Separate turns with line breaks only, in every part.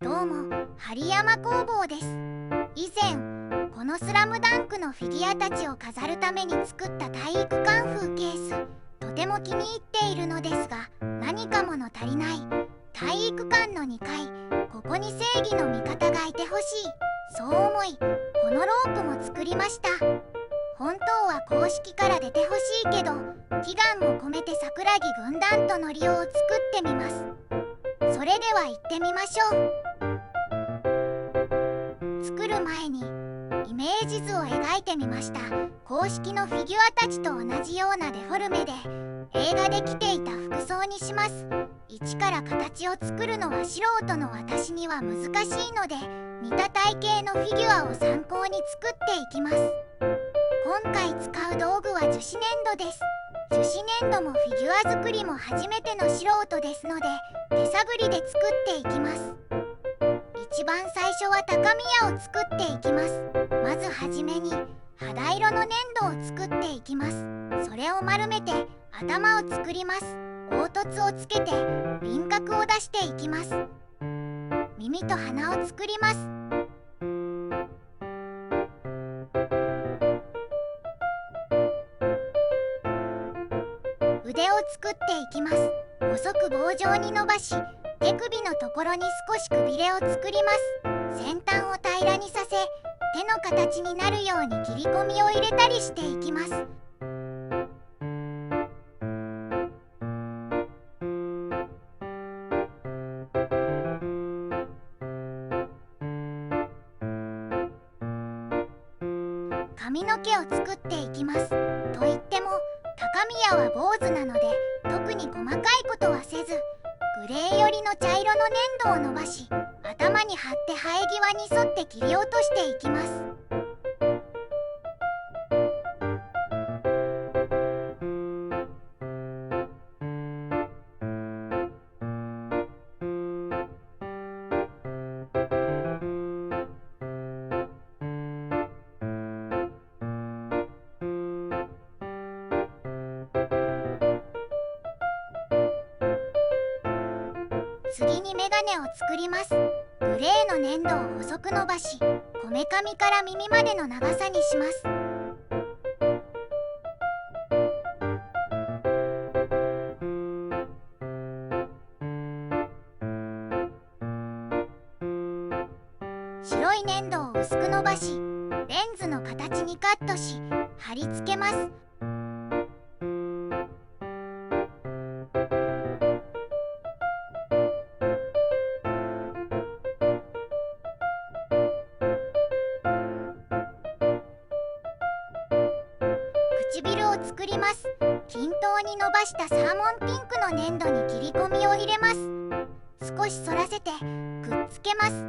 どうも、針山工房です。以前、このスラムダンクのフィギュアたちを飾るために作った体育館風ケース、とても気に入っているのですが、何か物足りない。体育館の2階、ここに正義の味方がいてほしい。そう思い、このロープも作りました。本当は公式から出てほしいけど、祈願も込めて桜木軍団とのりおを作ってみます。それでは行ってみましょう。作る前にイメージ図を描いてみました。公式のフィギュアたちと同じようなデフォルメで映画で着ていた服装にします。一から形を作るのは素人の私には難しいので、似た体型のフィギュアを参考に作っていきます。今回使う道具は樹脂粘土です。樹脂粘土もフィギュア作りも初めての素人ですので、手探りで作っていきます。一番最初は高宮を作っていきます。まずはじめに肌色の粘土を作っていきます。それを丸めて頭を作ります。凹凸をつけて輪郭を出していきます。耳と鼻を作ります。腕を作っていきます。細く棒状に伸ばし、手首のところに少しくびれを作ります。先端を平らにさせ、手の形になるように切り込みを入れたりしていきます。髪の毛を作っていきます。と言っても高宮は坊主なので、特に細かいことはせず、グレー寄りの茶色の粘土を伸ばし、頭に貼って生え際に沿って切り落としていきます。次にメガネを作ります。グレーの粘土を細く伸ばし、こめかみから耳までの長さにします。白い粘土を薄く伸ばし、レンズの形にカットし、貼り付けます。唇を作ります。均等に伸ばしたサーモンピンクの粘土に切り込みを入れます。少し反らせてくっつけます。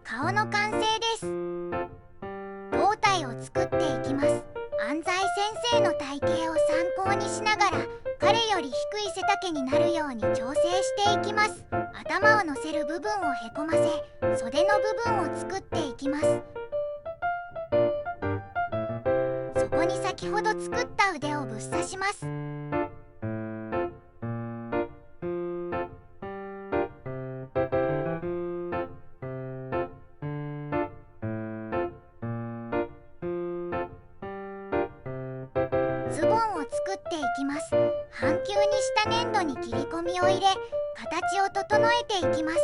顔の完成です。胴体を作っていきます。安西先生の体型を参考にしながら、彼より低い背丈になるように調整していきます。頭を乗せる部分をへこませ、袖の部分を作っていきます。そこに先ほど作った腕をぶっ刺します。ズボンを作っていきます。半球にした粘土に切り込みを入れ、形を整えていきます。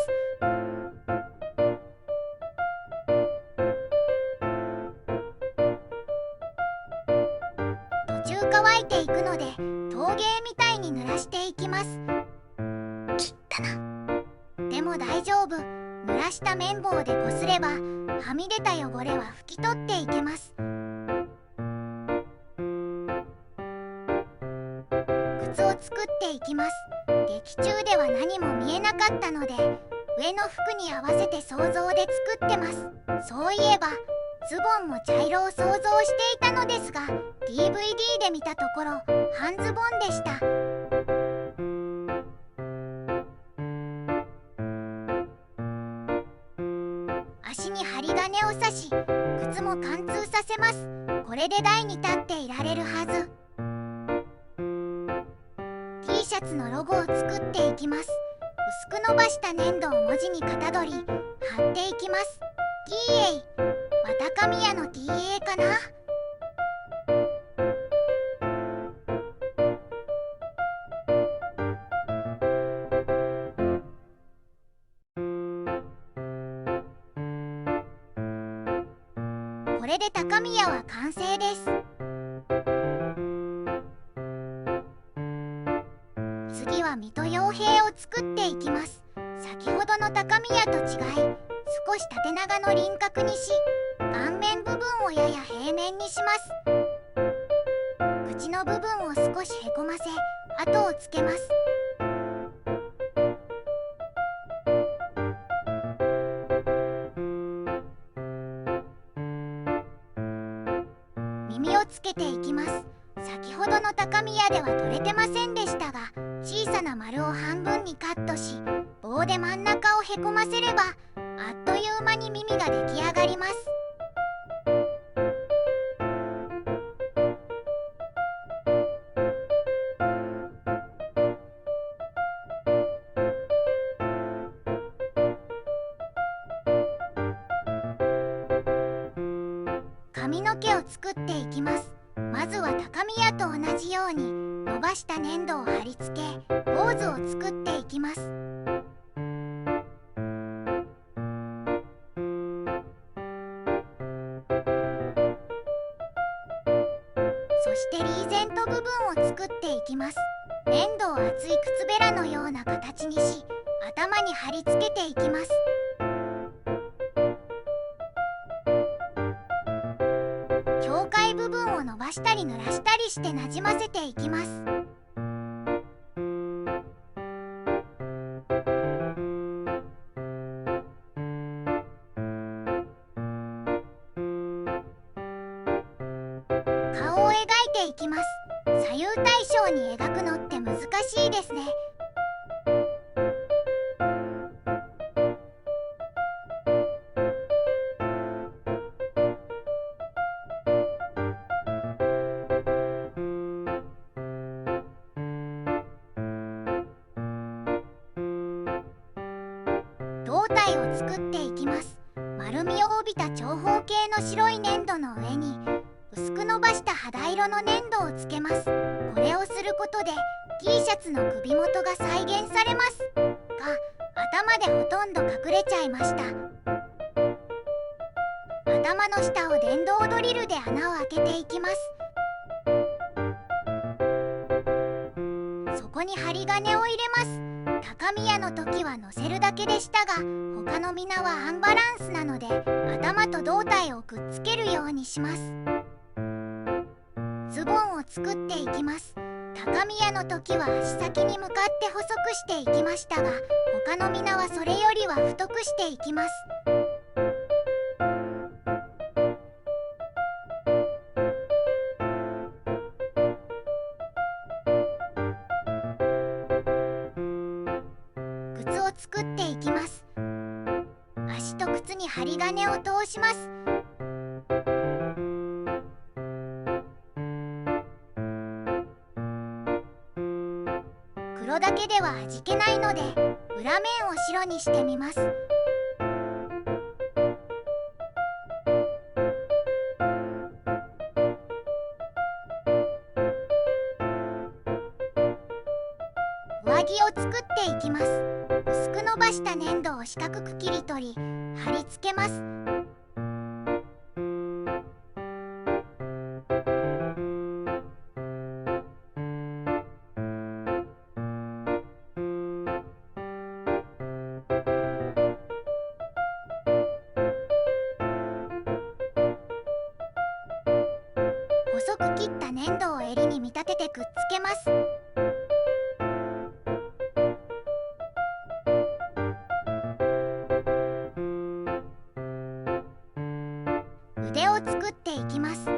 途中乾いていくので、陶芸みたいに濡らしていきます。きったな。でも大丈夫。濡らした綿棒でこすれば、はみ出た汚れは拭き取っていけます。靴を作っていきます。劇中では何も見えなかったので、上の服に合わせて想像で作ってます。そういえばズボンも茶色を想像していたのですが、 DVD で見たところ半ズボンでした。足に針金を刺し、靴も貫通させます。これで台に立っていられるはず。ツのロゴを作っていきます。薄く伸ばした粘土を文字にかたどり貼っていきます。t わたかみやの TA かな。これで高宮は完成です。次は水戸洋平を作っていきます。先ほどの高宮と違い、少し縦長の輪郭にし、顔面部分をやや平面にします。口の部分を少しへこませ、跡をつけます。耳をつけていきます。先ほどの高宮では取れてませんでしたが、小さな丸を半分にカットし、棒で真ん中をへこませればあっという間に耳が出来上がります。髪の毛を作っていきます。まずは高宮と同じように伸ばした粘土を貼り付け、ポーズを作っていきます。そしてリーゼント部分を作っていきます。粘土を厚い靴べらのような形にし、頭に貼り付けていきます。境界部分を伸ばしたり濡らしたりしてなじませていきます。顔を描いていきます。左右対称に描くのって難しいですね。胴体を作っていきます。丸みを帯びた長方形の白い粘土の上に薄く伸ばした肌色の粘土をつけます。これをすることで T シャツの首元が再現されますが、頭でほとんど隠れちゃいました。頭の下を電動ドリルで穴を開けていきます。そこに針金を入れます。高宮の時は乗せるだけでしたが、他の皆はアンバランスなので頭と胴体をくっつけるようにします。ズボンを作っていきます。高宮の時は足先に向かって細くしていきましたが、他の皆はそれよりは太くしていきます。靴を作っていきます。足と靴に針金を通します。黒だけでは味気ないので裏面を白にしてみます。上着を作っていきます。薄く伸ばした粘土を四角く切り取り貼り付けます。細く切った粘土を襟に見立ててくっつけます。腕を作っていきます。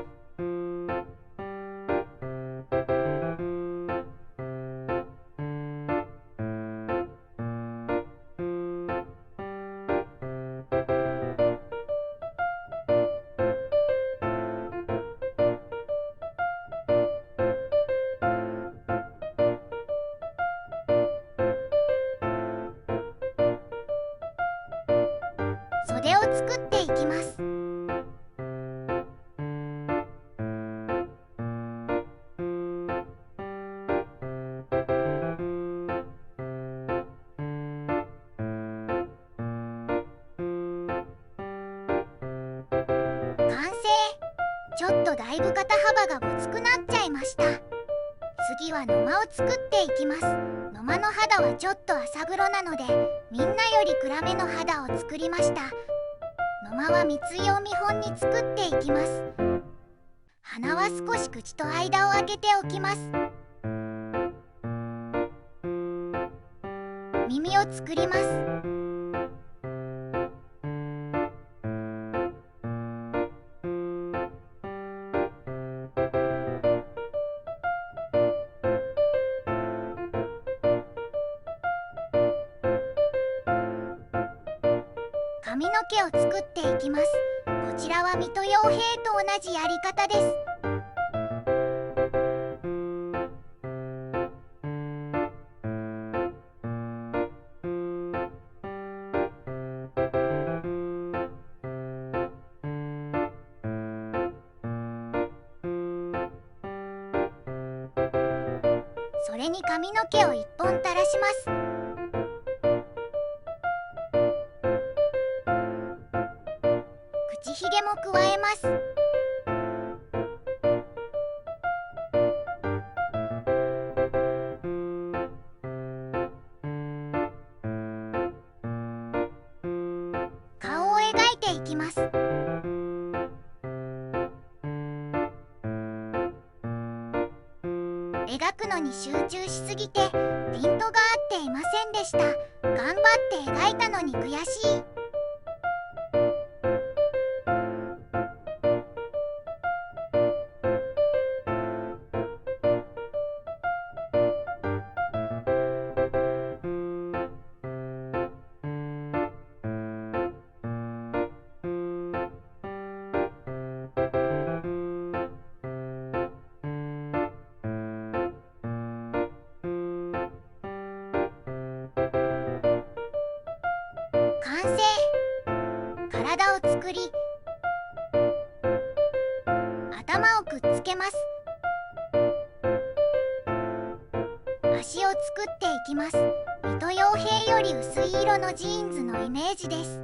ちょっとだいぶ肩幅がごつくなっちゃいました。次は野間を作っていきます。野間の肌はちょっと浅黒なので、みんなより暗めの肌を作りました。野間は蜜用見本に作っていきます。鼻は少し口と間を空けておきます。耳を作ります。髪の毛を作っていきます。こちらは水戸洋平と同じやり方です。それに髪の毛を1本垂らします。口ひげも加えます。顔を描いていきます。描くのに集中しすぎてピントが合っていませんでした。頑張って描いたのに悔しい。完成。体を作り、頭をくっつけます。足を作っていきます。水戸洋平より薄い色のジーンズのイメージです。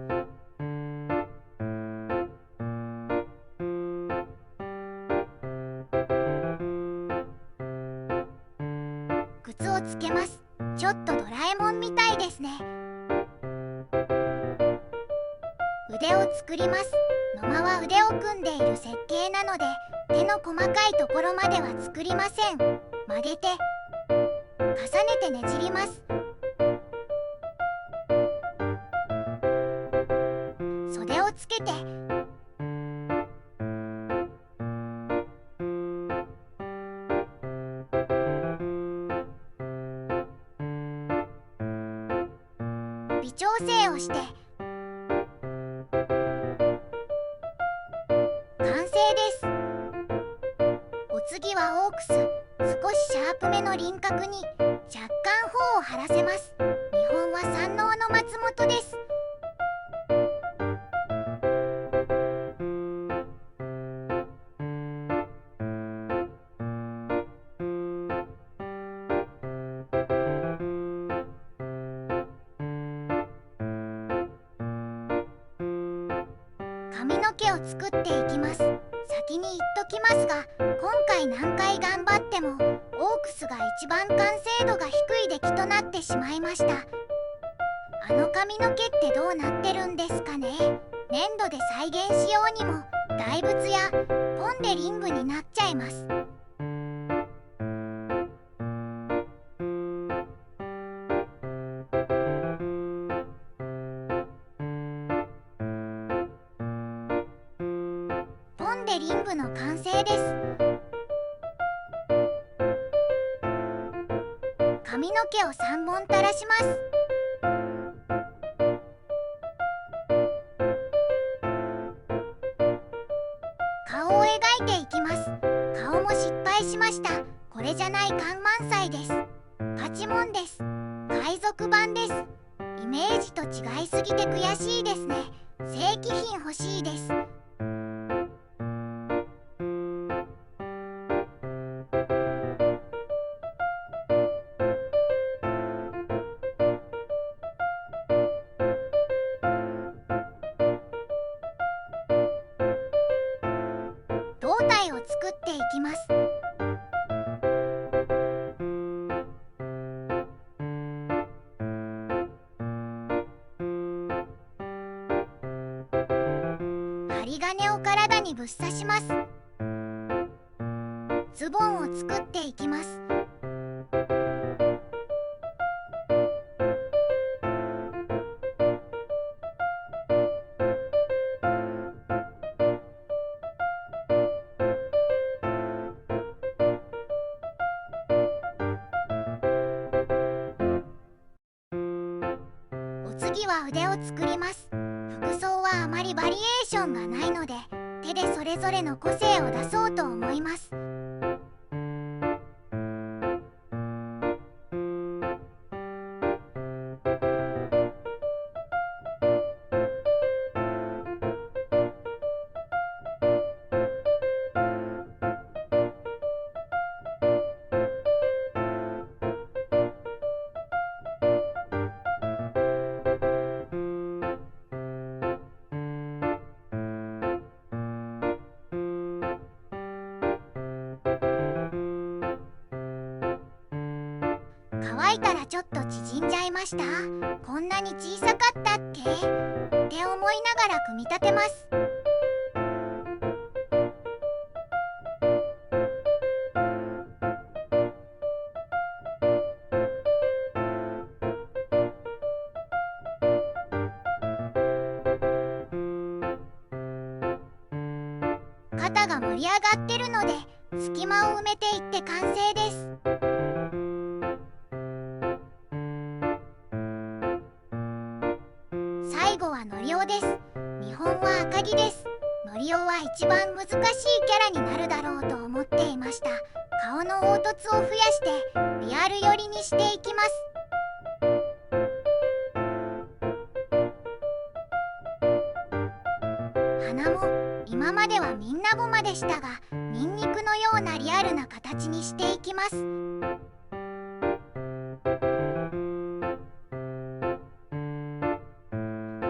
靴をつけます。ちょっとドラえもんみたいですね。腕を作ります。野間は腕を組んでいる設計なので、手の細かいところまでは作りません。曲げて重ねてねじります。袖をつけて微調整をして完成です。お次はオークス。少しシャープめの輪郭に若干頬を張らせます。見本は山王の松本です。髪の毛を作っていきます。先に言っときますが、今回何回頑張ってもオークスが一番完成度が低い出来となってしまいました。あの髪の毛ってどうなってるんですかね。粘土で再現しようにも大仏やポン・デ・リングになっちゃいます。ポン・デ・リングの完成です。髪の毛を3本垂らします。顔を描いていきます。顔も失敗しました。これじゃないカンマンサイです。パチモンです。海賊版です。イメージと違いすぎて悔しいですね。正規品欲しいです。胴体針金を体にぶっ刺します。ズボンを作っていきます。お次は腕を作ります。服装はあまりバリエーションがないので、手でそれぞれの個性を出そうと思います。乾いたらちょっと縮んじゃいました。こんなに小さかったっけって思いながら組み立てます。肩が盛り上がってるので隙間を埋めていって完成です。最後はのりおです。見本は赤木です。のりおは一番難しいキャラになるだろうと思っていました。顔の凹凸を増やしてリアル寄りにしていきます。鼻も今まではみんなごまでしたが、ニンニクのようなリアルな形にしていきます。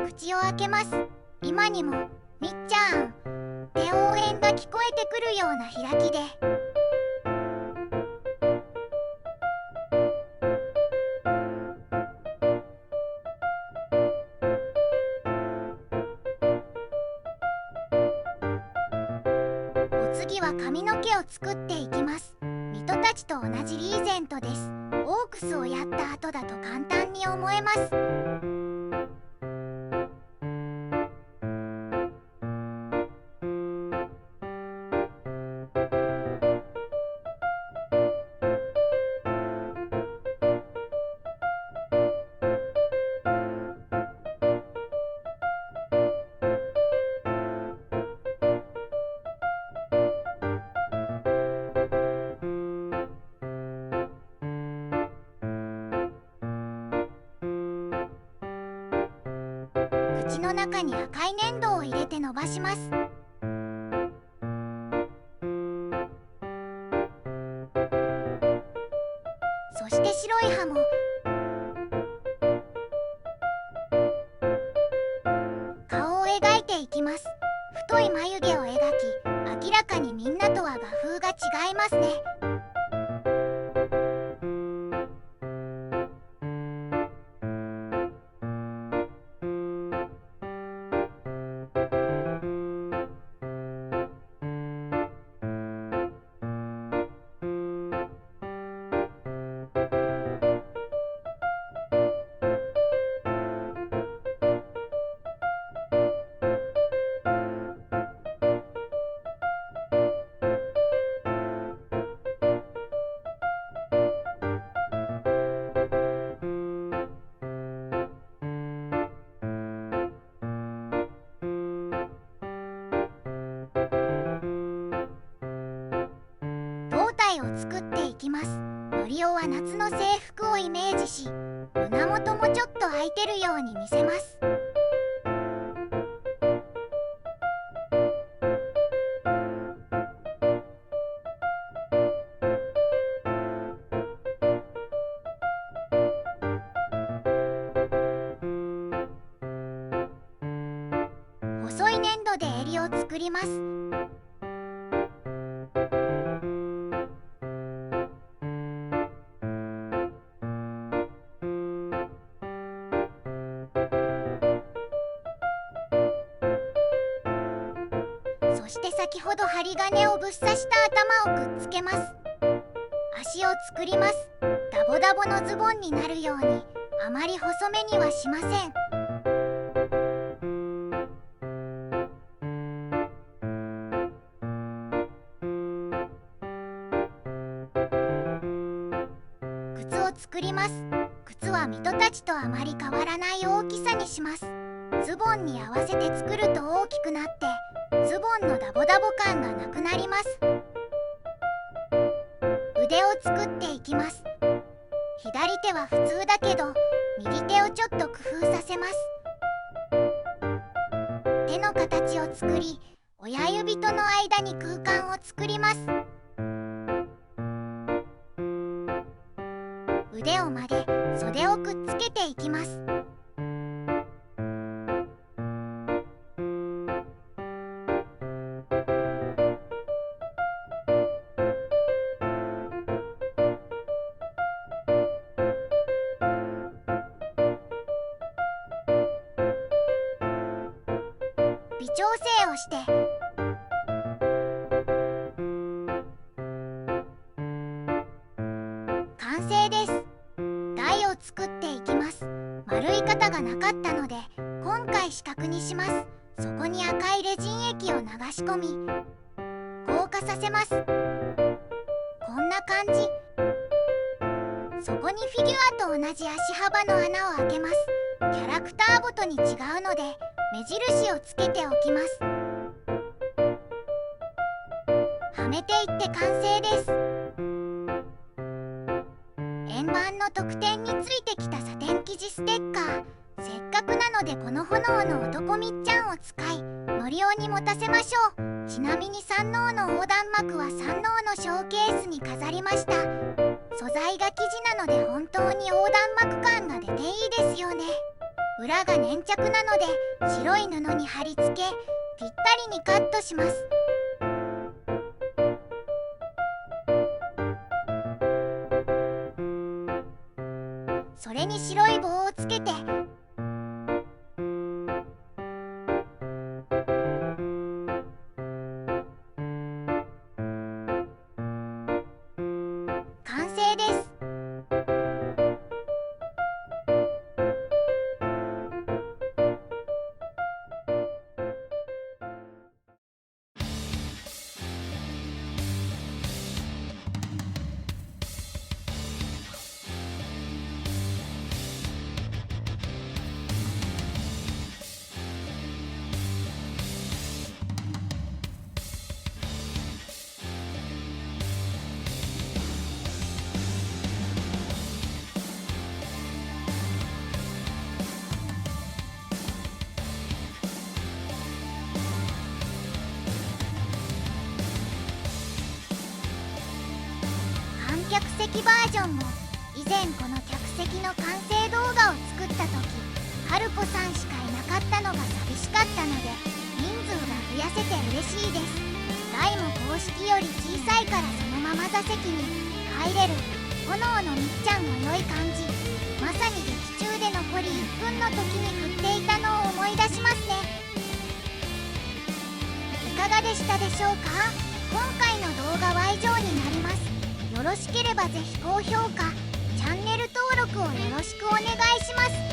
口を開けます。今にもみっちゃんって応援が聞こえてくるような開きで、お次は髪の毛を作っていきます。水戸たちと同じリーゼントです。オークスをやった後だと簡単に思えます。口の中に赤い粘土を入れて伸ばします。そして白い歯も顔を描いていきます。太い眉毛を描き、明らかにみんなとは画風が違いますね。胴体を作っていきます。のりおは夏の制服をイメージし、胸元もちょっと開いてるように見せます。細い粘土で襟を作ります。そして先ほど針金をぶっ刺した頭をくっつけます。足を作ります。ダボダボのズボンになるようにあまり細めにはしません。靴を作ります。靴は水戸たちとあまり変わらない大きさにします。ズボンに合わせて作ると大きくなってズボンのダボダボ感がなくなります。腕を作っていきます。左手は普通だけど右手をちょっと工夫させます。手の形を作り親指との間に空間を作ります。腕を曲げ袖をくっつけていきます。微調整をして完成です。台を作っていきます。丸い型がなかったので今回四角にします。そこに赤いレジン液を流し込み硬化させます。こんな感じ。そこにフィギュアと同じ足幅の穴を開けます。キャラクターごとに違うので目印をつけておきます。はめていって完成です。円盤の特典についてきたサテン生地ステッカー。せっかくなのでこの炎の男みっちゃんを使いのりおに持たせましょう。ちなみに山王の横断幕は山王のショーケースに飾りました。素材が生地なので本当に横断幕感が出ていいですよね。裏が粘着なので白い布に貼り付けぴったりにカットします。それに白い棒をつけて完成です。観客席バージョンも以前この客席の完成動画を作った時春子さんしかいなかったのが寂しかったので人数が増やせて嬉しいです。台も公式より小さいからそのまま座席に入れる。炎のみっちゃんの良い感じ。まさに劇中で残り1分の時に振っていたのを思い出しますね。いかがでしたでしょうか。今回の動画は以上になります。よろしければぜひ高評価、チャンネル登録をよろしくお願いします。